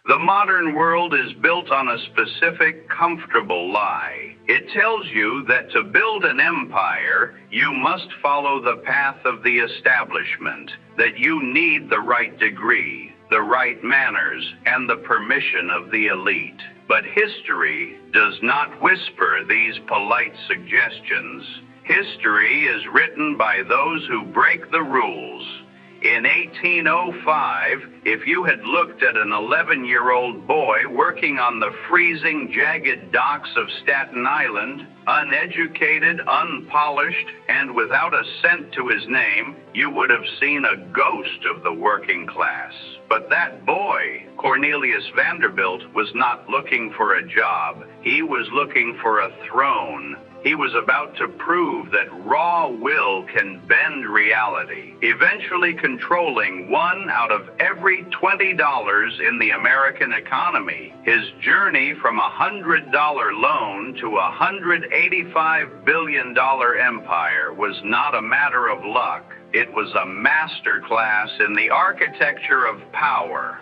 The modern world is built on a specific, comfortable lie. It tells you that to build an empire, you must follow the path of the establishment, that you need the right degree, the right manners, and the permission of the elite. But history does not whisper these polite suggestions. History is written by those who break the rules. In 1805, if you had looked at an 11-year-old boy working on the freezing, jagged docks of Staten Island, uneducated, unpolished, and without a cent to his name, you would have seen a ghost of the working class. But that boy, Cornelius Vanderbilt, was not looking for a job. He was looking for a throne. He was about to prove that raw will can bend reality, eventually controlling one out of every $20 in the American economy. His journey from a $100 loan to a $185 billion empire was not a matter of luck. It was a master class in the architecture of power.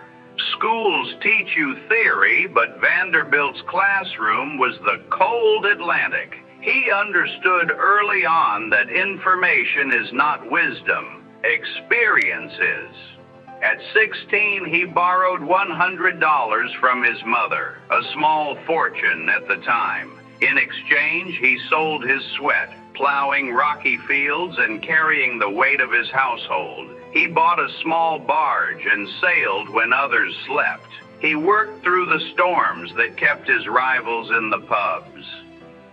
Schools teach you theory, but Vanderbilt's classroom was the cold Atlantic. He understood early on that information is not wisdom, experience is. At 16, he borrowed $100 from his mother, a small fortune at the time. In exchange, he sold his sweat, plowing rocky fields and carrying the weight of his household. He bought a small barge and sailed when others slept. He worked through the storms that kept his rivals in the pubs.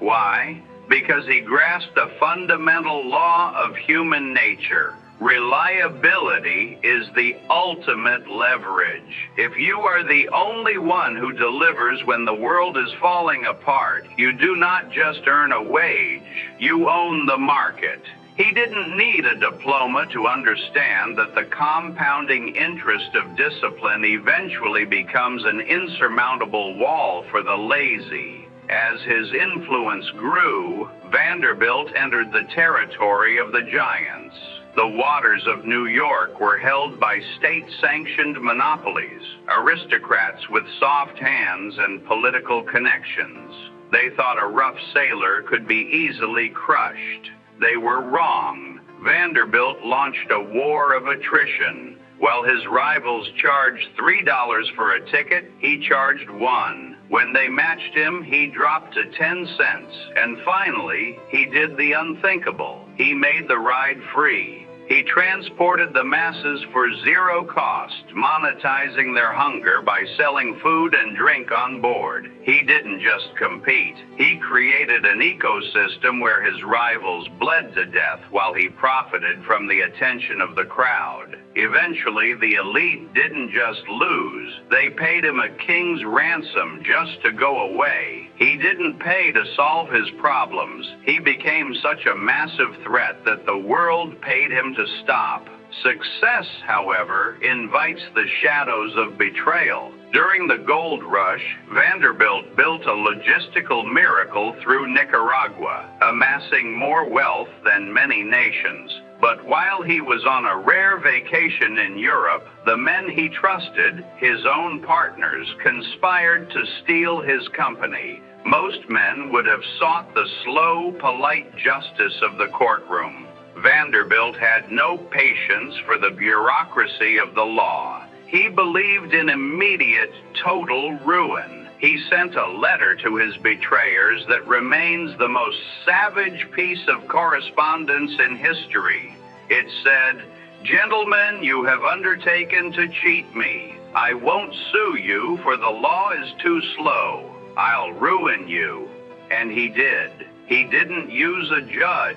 Why? Because he grasped a fundamental law of human nature. Reliability is the ultimate leverage. If you are the only one who delivers when the world is falling apart, you do not just earn a wage, you own the market. He didn't need a diploma to understand that the compounding interest of discipline eventually becomes an insurmountable wall for the lazy. As his influence grew, Vanderbilt entered the territory of the giants. The waters of New York were held by state-sanctioned monopolies, aristocrats with soft hands and political connections. They thought a rough sailor could be easily crushed. They were wrong. Vanderbilt launched a war of attrition. While his rivals charged $3 for a ticket, he charged $1. When they matched him, he dropped to 10 cents. And finally, he did the unthinkable. He made the ride free. He transported the masses for zero cost, monetizing their hunger by selling food and drink on board. He didn't just compete. He created an ecosystem where his rivals bled to death while he profited from the attention of the crowd. Eventually, the elite didn't just lose. They paid him a king's ransom just to go away. He didn't pay to solve his problems. He became such a massive threat that the world paid him to stop. Success, however, invites the shadows of betrayal. During the gold rush, Vanderbilt built a logistical miracle through Nicaragua, amassing more wealth than many nations. But while he was on a rare vacation in Europe, the men he trusted, his own partners, conspired to steal his company. Most men would have sought the slow, polite justice of the courtroom. Vanderbilt had no patience for the bureaucracy of the law. He believed in immediate, total ruin. He sent a letter to his betrayers that remains the most savage piece of correspondence in history. It said, "Gentlemen, you have undertaken to cheat me. I won't sue you, for the law is too slow. I'll ruin you." And he did. He didn't use a judge.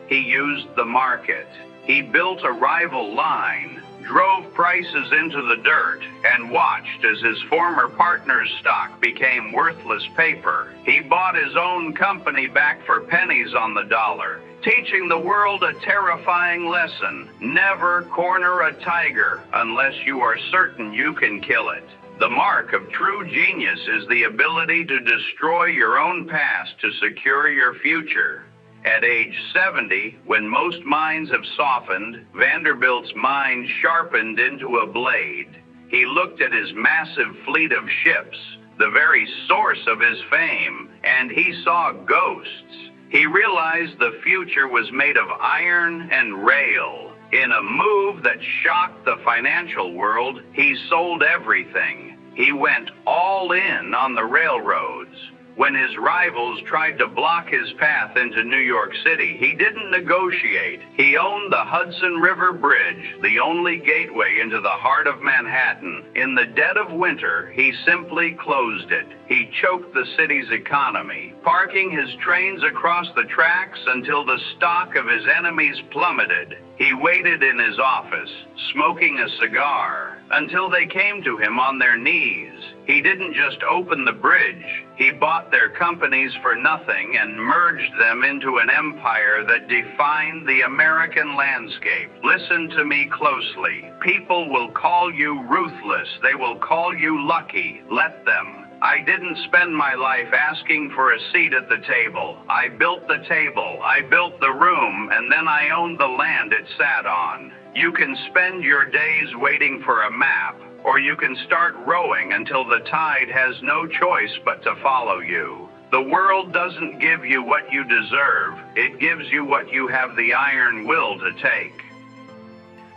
He used the market. He built a rival line, drove prices into the dirt, and watched as his former partner's stock became worthless paper. He bought his own company back for pennies on the dollar, teaching the world a terrifying lesson: never corner a tiger unless you are certain you can kill it. The mark of true genius is the ability to destroy your own past to secure your future. At age 70, when most minds have softened, Vanderbilt's mind sharpened into a blade. He looked at his massive fleet of ships, the very source of his fame, and he saw ghosts. He realized the future was made of iron and rail. In a move that shocked the financial world, he sold everything. He went all in on the railroads. When his rivals tried to block his path into New York City, he didn't negotiate. He owned the Hudson River Bridge, the only gateway into the heart of Manhattan. In the dead of winter, he simply closed it. He choked the city's economy, parking his trains across the tracks until the stock of his enemies plummeted. He waited in his office, smoking a cigar, until they came to him on their knees. He didn't just open the bridge. He bought their companies for nothing and merged them into an empire that defined the American landscape. Listen to me closely. People will call you ruthless. They will call you lucky. Let them. I didn't spend my life asking for a seat at the table. I built the table, I built the room, and then I owned the land it sat on. You can spend your days waiting for a map, or you can start rowing until the tide has no choice but to follow you. The world doesn't give you what you deserve. It gives you what you have the iron will to take.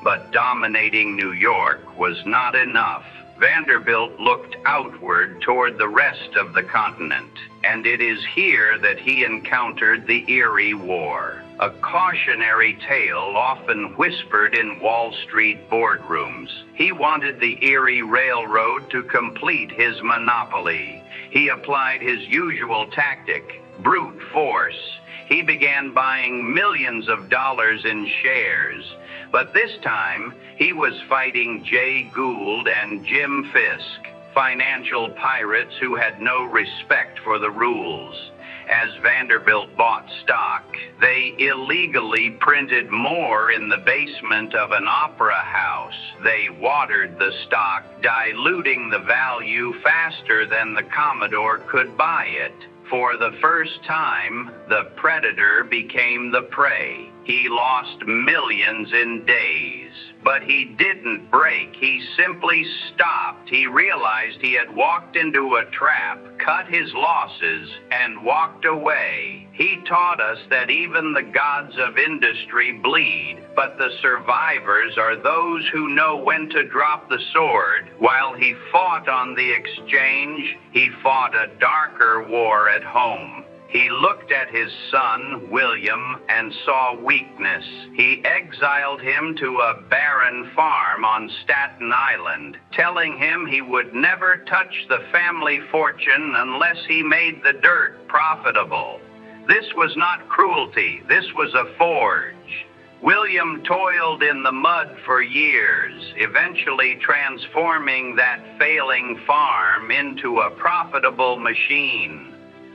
But dominating New York was not enough. Vanderbilt looked outward toward the rest of the continent, and it is here that he encountered the Erie War, a cautionary tale often whispered in Wall Street boardrooms. He wanted the Erie Railroad to complete his monopoly. He applied his usual tactic, brute force. He began buying millions of dollars in shares. But this time, he was fighting Jay Gould and Jim Fisk, financial pirates who had no respect for the rules. As Vanderbilt bought stock, they illegally printed more in the basement of an opera house. They watered the stock, diluting the value faster than the Commodore could buy it. For the first time, the predator became the prey. He lost millions in days, but he didn't break. He simply stopped. He realized he had walked into a trap, cut his losses, and walked away. He taught us that even the gods of industry bleed, but the survivors are those who know when to drop the sword. While he fought on the exchange, he fought a darker war at home. He looked at his son, William, and saw weakness. He exiled him to a barren farm on Staten Island, telling him he would never touch the family fortune unless he made the dirt profitable. This was not cruelty. This was a forge. William toiled in the mud for years, eventually transforming that failing farm into a profitable machine.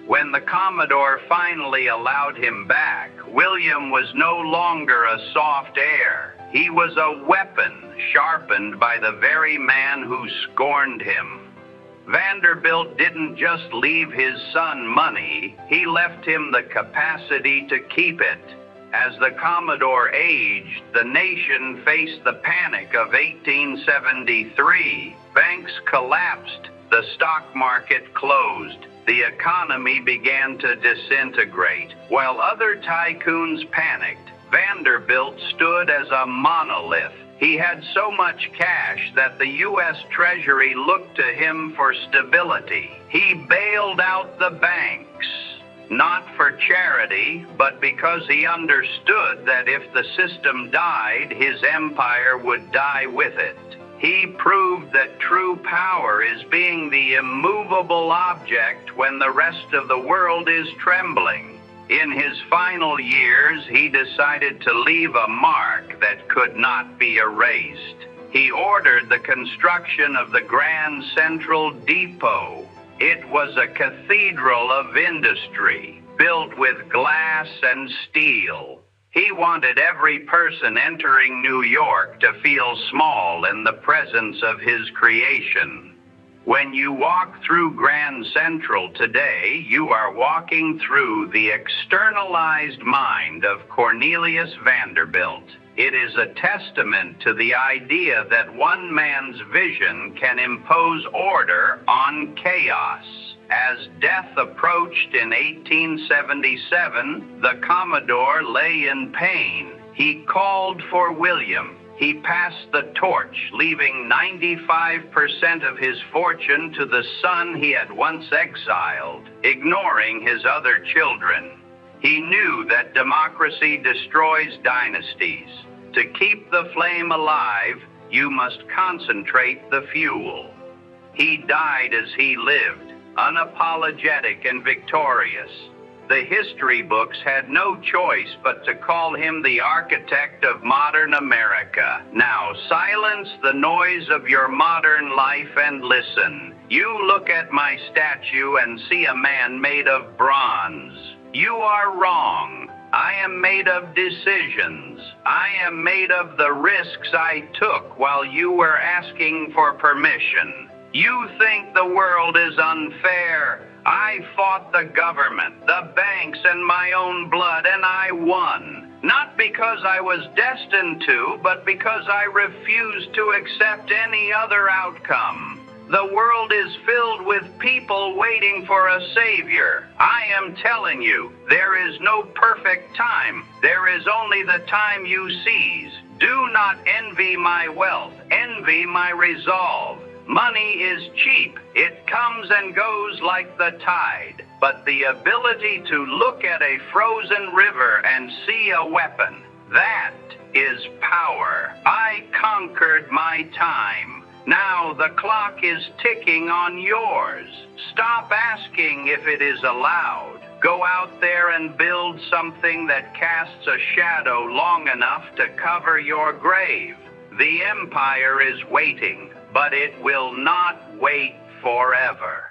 When the Commodore finally allowed him back, William was no longer a soft air. He was a weapon sharpened by the very man who scorned him. Vanderbilt didn't just leave his son money, he left him the capacity to keep it. As the Commodore aged, the nation faced the panic of 1873. Banks collapsed, the stock market closed. The economy began to disintegrate. While other tycoons panicked, Vanderbilt stood as a monolith. He had so much cash that the U.S. Treasury looked to him for stability. He bailed out the banks, not for charity, but because he understood that if the system died, his empire would die with it. He proved that true power is being the immovable object when the rest of the world is trembling. In his final years, he decided to leave a mark that could not be erased. He ordered the construction of the Grand Central Depot. It was a cathedral of industry, built with glass and steel. He wanted every person entering New York to feel small in the presence of his creation. When you walk through Grand Central today, you are walking through the externalized mind of Cornelius Vanderbilt. It is a testament to the idea that one man's vision can impose order on chaos. As death approached in 1877, the Commodore lay in pain. He called for William. He passed the torch, leaving 95% of his fortune to the son he had once exiled, ignoring his other children. He knew that democracy destroys dynasties. To keep the flame alive, you must concentrate the fuel. He died as he lived, unapologetic and victorious. The history books had no choice but to call him the architect of modern America. Now silence the noise of your modern life and listen. You look at my statue and see a man made of bronze. You are wrong. I am made of decisions. I am made of the risks I took while you were asking for permission. You think the world is unfair. I fought the government, the banks, and my own blood, and I won. Not because I was destined to, but because I refused to accept any other outcome. The world is filled with people waiting for a savior. I am telling you, there is no perfect time. There is only the time you seize. Do not envy my wealth. Envy my resolve. Money is cheap. It comes and goes like the tide. But the ability to look at a frozen river and see a weapon, that is power. I conquered my time. Now the clock is ticking on yours. Stop asking if it is allowed. Go out there and build something that casts a shadow long enough to cover your grave. The empire is waiting, but it will not wait forever.